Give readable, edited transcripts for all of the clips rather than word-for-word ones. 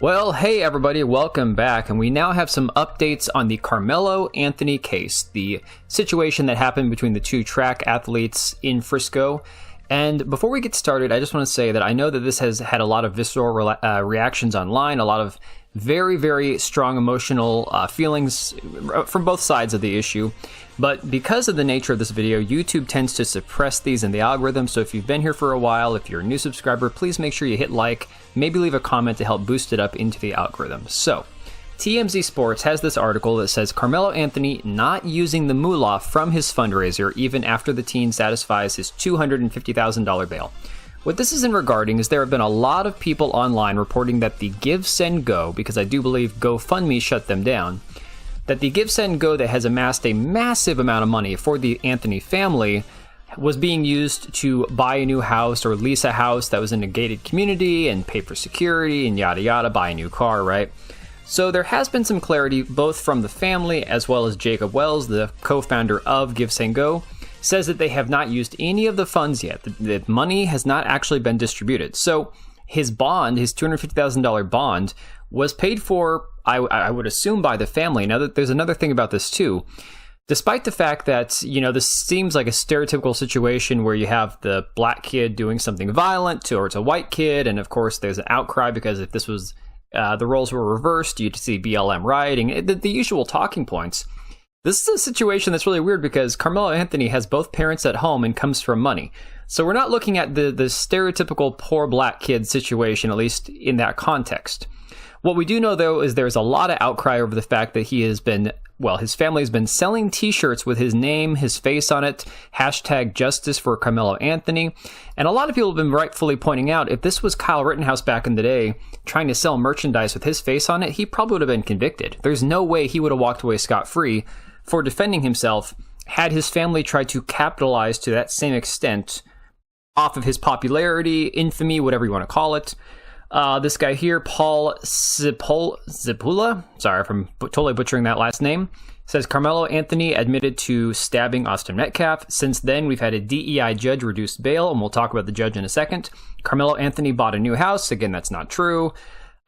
Well, hey everybody, welcome back, and we now have some updates on the Karmelo Anthony case, the situation that happened between the two track athletes in Frisco. And before we get started, I just want to say that I know that this has had a lot of visceral reactions online, a lot of very, very strong emotional feelings from both sides of the issue. But because of the nature of this video, YouTube tends to suppress these in the algorithm. So if you've been here for a while, if you're a new subscriber, please make sure you hit like, maybe leave a comment to help boost it up into the algorithm. So TMZ Sports has this article that says Karmelo Anthony not using the moolah from his fundraiser even after the teen satisfies his $250,000 bail. What this is in regarding is there have been a lot of people online reporting that the Give, Send, Go, because I do believe GoFundMe shut them down, that the Give, Send, Go that has amassed a massive amount of money for the Anthony family was being used to buy a new house or lease a house that was in a gated community and pay for security and yada yada, buy a new car, right? So there has been some clarity both from the family as well as Jacob Wells, the co-founder of Give, Send, Go, says that they have not used any of the funds yet. The money has not actually been distributed. So his bond, his $250,000 bond, was paid for, I would assume, by the family. Now, there's another thing about this too. Despite the fact that, you know, this seems like a stereotypical situation where you have the black kid doing something violent or it's a white kid, and of course there's an outcry because if this was, the roles were reversed, you'd see BLM rioting, the usual talking points. This is a situation that's really weird because Karmelo Anthony has both parents at home and comes from money. So we're not looking at the stereotypical poor black kid situation, at least in that context. What we do know, though, is there's a lot of outcry over the fact that he has been, well, his family has been selling t-shirts with his name, his face on it, hashtag justice for Karmelo Anthony. And a lot of people have been rightfully pointing out, if this was Kyle Rittenhouse back in the day trying to sell merchandise with his face on it, he probably would have been convicted. There's no way he would have walked away scot-free for defending himself had his family tried to capitalize to that same extent off of his popularity, infamy, whatever you want to call it. This guy here, Paul Zipula, sorry if I'm totally butchering that last name, says Karmelo Anthony admitted to stabbing Austin Metcalf. Since then, we've had a DEI judge reduce bail, and we'll talk about the judge in a second. Karmelo Anthony bought a new house. Again, that's not true.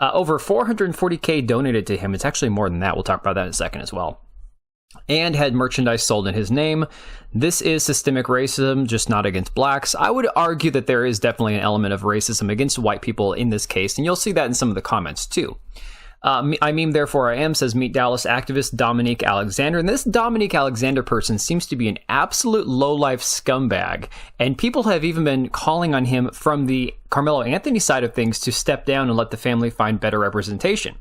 Over $440K donated to him. It's actually more than that. We'll talk about that in a second as well. And had merchandise sold in his name. This is systemic racism, just not against blacks. I would argue that there is definitely an element of racism against white people in this case, and you'll see that in some of the comments too. I mean, therefore I am, says Meet Dallas activist Dominique Alexander. And this Dominique Alexander person seems to be an absolute lowlife scumbag. And people have even been calling on him from the Karmelo Anthony side of things to step down and let the family find better representation.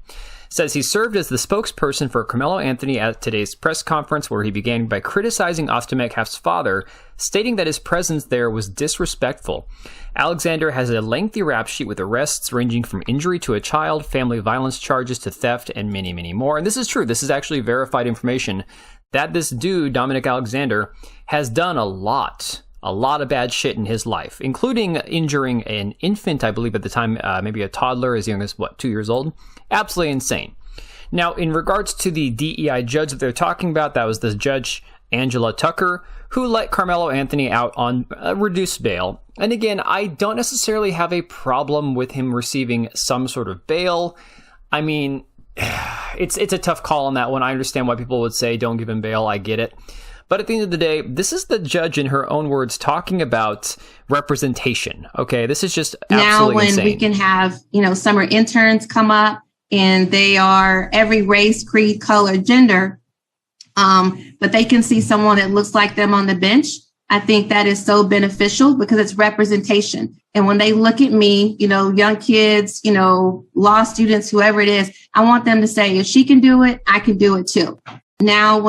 Says he served as the spokesperson for Karmelo Anthony at today's press conference, where he began by criticizing Austin Metcalf's father, stating that his presence there was disrespectful. Alexander has a lengthy rap sheet with arrests ranging from injury to a child, family violence charges to theft, and many, many more. And this is true. This is actually verified information that this dude, Dominic Alexander, has done a lot of bad shit in his life, including injuring an infant, I believe at the time, maybe a toddler as young as, 2 years old? Absolutely insane. Now, in regards to the DEI judge that they're talking about, that was the judge, Angela Tucker, who let Karmelo Anthony out on reduced bail. And again, I don't necessarily have a problem with him receiving some sort of bail. I mean, it's a tough call on that one. I understand why people would say don't give him bail. I get it. But at the end of the day, this is the judge, in her own words, talking about representation. Okay, this is just absolutely insane. Now, when we can have, summer interns come up and they are every race, creed, color, gender, but they can see someone that looks like them on the bench. I think that is so beneficial because it's representation. And when they look at me, young kids, law students, whoever it is, I want them to say, if she can do it, I can do it too. Now,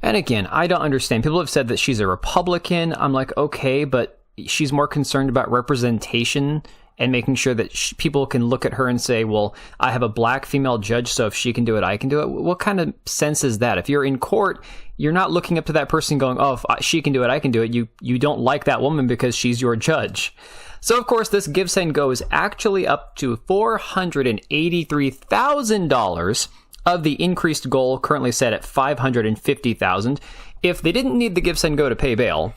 and again, I don't understand. People have said that she's a Republican. I'm like, okay, but she's more concerned about representation and making sure that people can look at her and say, well, I have a black female judge, so if she can do it, I can do it. What kind of sense is that? If you're in court, you're not looking up to that person going, oh, if she can do it, I can do it. You don't like that woman because she's your judge. So, of course, this Give, Send, Go is actually up to $483,000 of the increased goal currently set at $550,000. If they didn't need the Give, Send, Go to pay bail,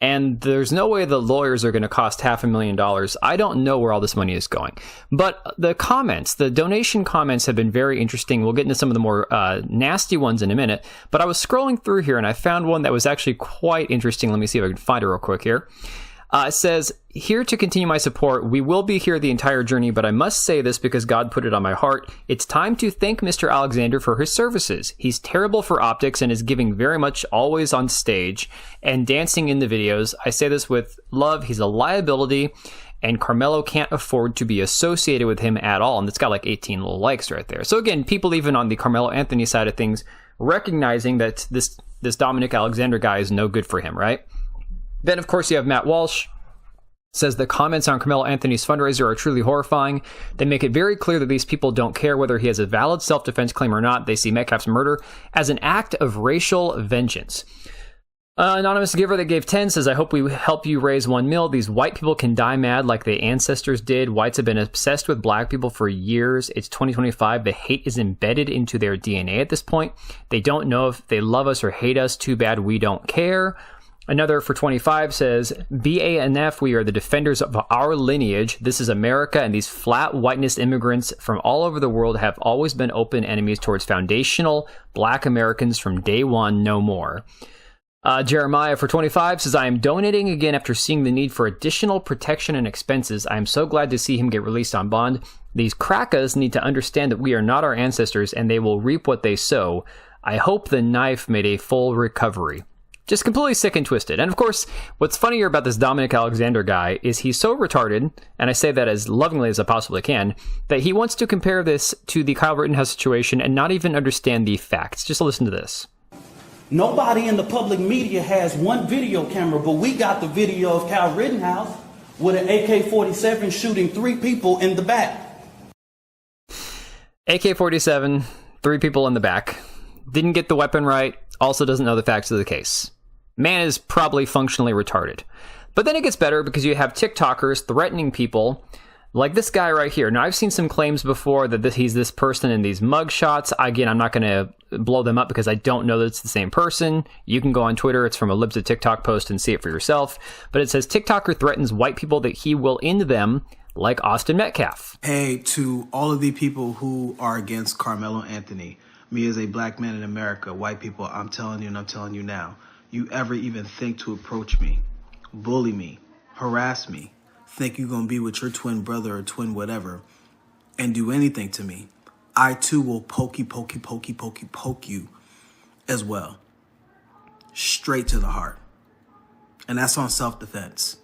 And there's no way the lawyers are going to cost $500,000. I don't know where all this money is going. But the comments, the donation comments have been very interesting. We'll get into some of the more nasty ones in a minute. But I was scrolling through here and I found one that was actually quite interesting. Let me see if I can find it real quick here. It says, here to continue my support. We will be here the entire journey, but I must say this because God put it on my heart. It's time to thank Mr. Alexander for his services. He's terrible for optics and is giving very much always on stage and dancing in the videos. I say this with love. He's a liability and Karmelo can't afford to be associated with him at all. And it's got like 18 little likes right there. So again, people even on the Karmelo Anthony side of things recognizing that this Dominic Alexander guy is no good for him, right? Then, of course, you have Matt Walsh, says the comments on Karmelo Anthony's fundraiser are truly horrifying. They make it very clear that these people don't care whether he has a valid self-defense claim or not. They see Metcalf's murder as an act of racial vengeance. Anonymous giver that gave 10 says, I hope we help you raise $1 million. These white people can die mad like the ancestors did. Whites have been obsessed with black people for years. It's 2025. The hate is embedded into their DNA at this point. They don't know if they love us or hate us. Too bad we don't care. Another for 25 says, BANF, we are the defenders of our lineage. This is America, and these flat whiteness immigrants from all over the world have always been open enemies towards foundational black Americans from day one, no more. Jeremiah for 25 says, I am donating again after seeing the need for additional protection and expenses. I am so glad to see him get released on bond. These crackers need to understand that we are not our ancestors, and they will reap what they sow. I hope the knife made a full recovery. Just completely sick and twisted. And of course, what's funnier about this Dominic Alexander guy is he's so retarded, and I say that as lovingly as I possibly can, that he wants to compare this to the Kyle Rittenhouse situation and not even understand the facts. Just listen to this. Nobody in the public media has one video camera, but we got the video of Kyle Rittenhouse with an AK-47 shooting 3 people in the back. AK-47, 3 people in the back. Didn't get the weapon right. Also doesn't know the facts of the case. Man is probably functionally retarded. But then it gets better because you have TikTokers threatening people like this guy right here. Now, I've seen some claims before that he's this person in these mug shots. Again, I'm not going to blow them up because I don't know that it's the same person. You can go on Twitter. It's from a Libs of TikTok post and see it for yourself. But it says TikToker threatens white people that he will end them like Austin Metcalf. Hey, to all of the people who are against Karmelo Anthony, me as a black man in America, white people, I'm telling you and I'm telling you now, you ever even think to approach me, bully me, harass me, think you're going to be with your twin brother or twin whatever, and do anything to me, I too will poke you as well. Straight to the heart. And that's on self-defense.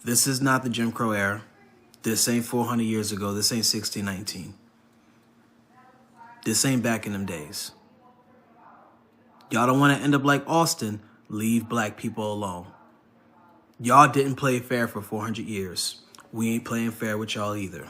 This is not the Jim Crow era. This ain't 400 years ago. This ain't 1619. This ain't back in them days. Y'all don't want to end up like Austin. Leave black people alone. Y'all didn't play fair for 400 years. We ain't playing fair with y'all either.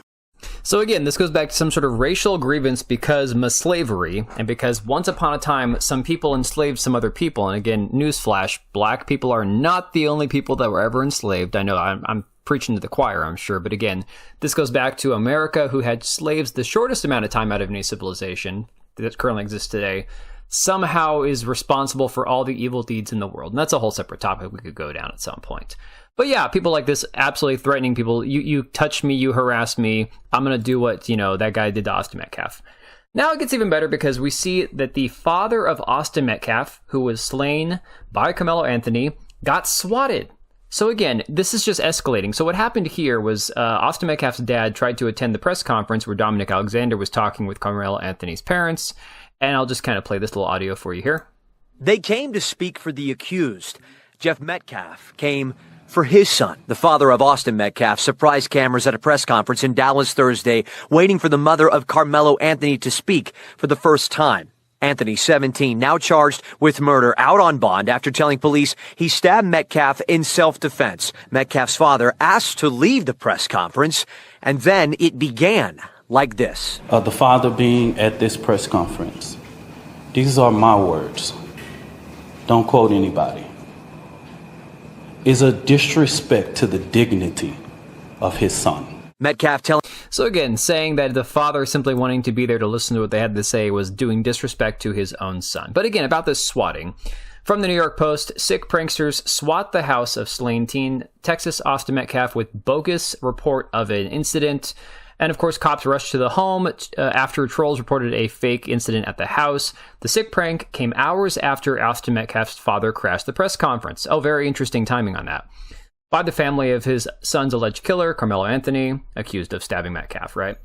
So again, this goes back to some sort of racial grievance because of slavery, and because once upon a time, some people enslaved some other people. And again, newsflash, black people are not the only people that were ever enslaved. I know I'm preaching to the choir, I'm sure. But again, this goes back to America, who had slaves the shortest amount of time out of any civilization that currently exists today, somehow is responsible for all the evil deeds in the world. And that's a whole separate topic we could go down at some point. But yeah, people like this absolutely threatening people. You touch me, you harass me, I'm going to do what, that guy did to Austin Metcalf. Now it gets even better because we see that the father of Austin Metcalf, who was slain by Karmelo Anthony, got swatted. So again, this is just escalating. So what happened here was Austin Metcalf's dad tried to attend the press conference where Dominic Alexander was talking with Karmelo Anthony's parents. And I'll just kind of play this little audio for you here. They came to speak for the accused. Jeff Metcalf came for his son. The father of Austin Metcalf surprised cameras at a press conference in Dallas Thursday, waiting for the mother of Karmelo Anthony to speak for the first time. Anthony, 17, now charged with murder, out on bond after telling police he stabbed Metcalf in self-defense. Metcalf's father asked to leave the press conference, and then it began like this. The father being at this press conference. These are my words. Don't quote anybody. Is a disrespect to the dignity of his son. Metcalf telling... So again, saying that the father simply wanting to be there to listen to what they had to say was doing disrespect to his own son. But again, about this swatting, From the New York Post, sick pranksters swat the house of slain teen. Texas Austin Metcalf with bogus report of an incident. And of course, cops rushed to the home after trolls reported a fake incident at the house. The sick prank came hours after Austin Metcalf's father crashed the press conference. Oh, very interesting timing on that. By the family of his son's alleged killer, Karmelo Anthony, accused of stabbing Metcalf, right?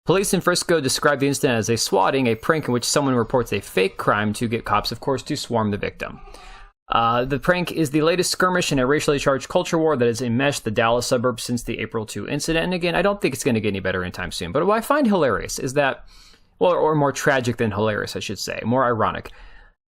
Police in Frisco described the incident as a swatting, a prank in which someone reports a fake crime to get cops, of course, to swarm the victim. The prank is the latest skirmish in a racially charged culture war that has enmeshed the Dallas suburbs since the April 2 incident. And again, I don't think it's going to get any better anytime soon. But what I find hilarious is that, well, or more tragic than hilarious, I should say, more ironic.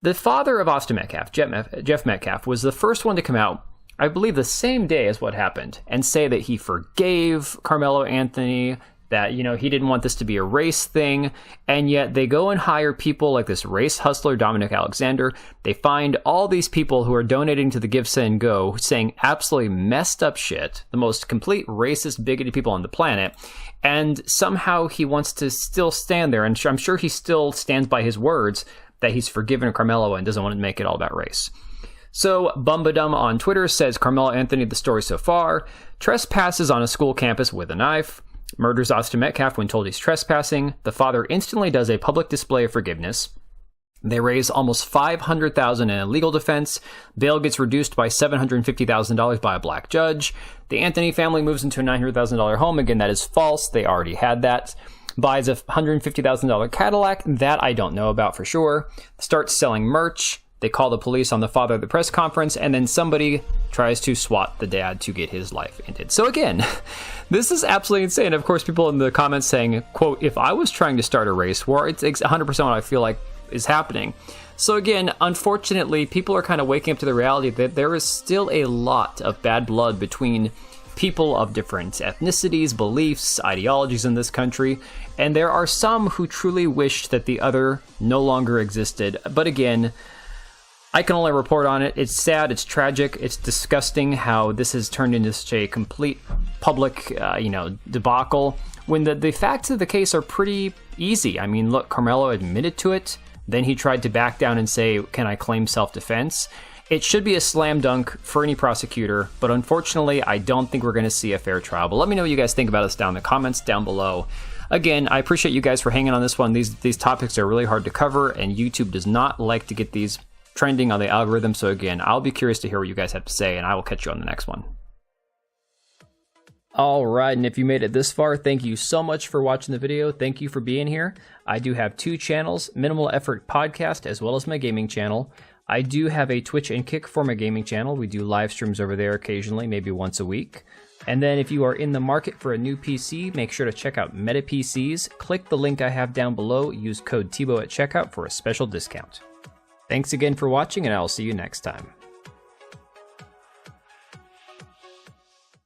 The father of Austin Metcalf, Jeff Metcalf, was the first one to come out, I believe the same day as what happened, and say that he forgave Karmelo Anthony, that, you know, he didn't want this to be a race thing, and yet they go and hire people like this race hustler, Dominic Alexander. They find all these people who are donating to the Give, Send, Go, saying absolutely messed up shit, the most complete racist, bigoted people on the planet, and somehow he wants to still stand there, and I'm sure he still stands by his words that he's forgiven Karmelo and doesn't want to make it all about race. So, Bumbadum on Twitter says, Karmelo Anthony, the story so far, trespasses on a school campus with a knife, murders Austin Metcalf when told he's trespassing. The father instantly does a public display of forgiveness. They raise almost $500,000 in a legal defense. Bail gets reduced by $750,000 by a black judge. The Anthony family moves into a $900,000 home. Again, that is false. They already had that. Buys a $150,000 Cadillac. That I don't know about for sure. Starts selling merch. They call the police on the father at the press conference, and then somebody tries to swat the dad to get his life ended. So again, this is absolutely insane. Of course, people in the comments saying, quote, if I was trying to start a race war, it's 100% what I feel like is happening. So again, unfortunately, people are kind of waking up to the reality that there is still a lot of bad blood between people of different ethnicities, beliefs, ideologies in this country, and there are some who truly wish that the other no longer existed. But again, I can only report on it. It's sad, it's tragic, it's disgusting how this has turned into such a complete public, debacle, when the facts of the case are pretty easy. I mean, look, Karmelo admitted to it, then he tried to back down and say, can I claim self-defense? It should be a slam dunk for any prosecutor, but unfortunately, I don't think we're going to see a fair trial. But let me know what you guys think about this down in the comments down below. Again, I appreciate you guys for hanging on this one. These topics are really hard to cover, and YouTube does not like to get these trending on the algorithm. So again, I'll be curious to hear what you guys have to say, and I will catch you on the next one. All right, and if you made it this far, thank you so much for watching the video. Thank you for being here. I do have two channels, Minimal Effort Podcast, as well as my gaming channel. I do have a Twitch and Kick for my gaming channel. We do live streams over there occasionally, maybe once a week. And then if you are in the market for a new PC, make sure to check out Meta PCs. Click the link I have down below. Use code TBO at checkout for a special discount. Thanks again for watching, and I'll see you next time.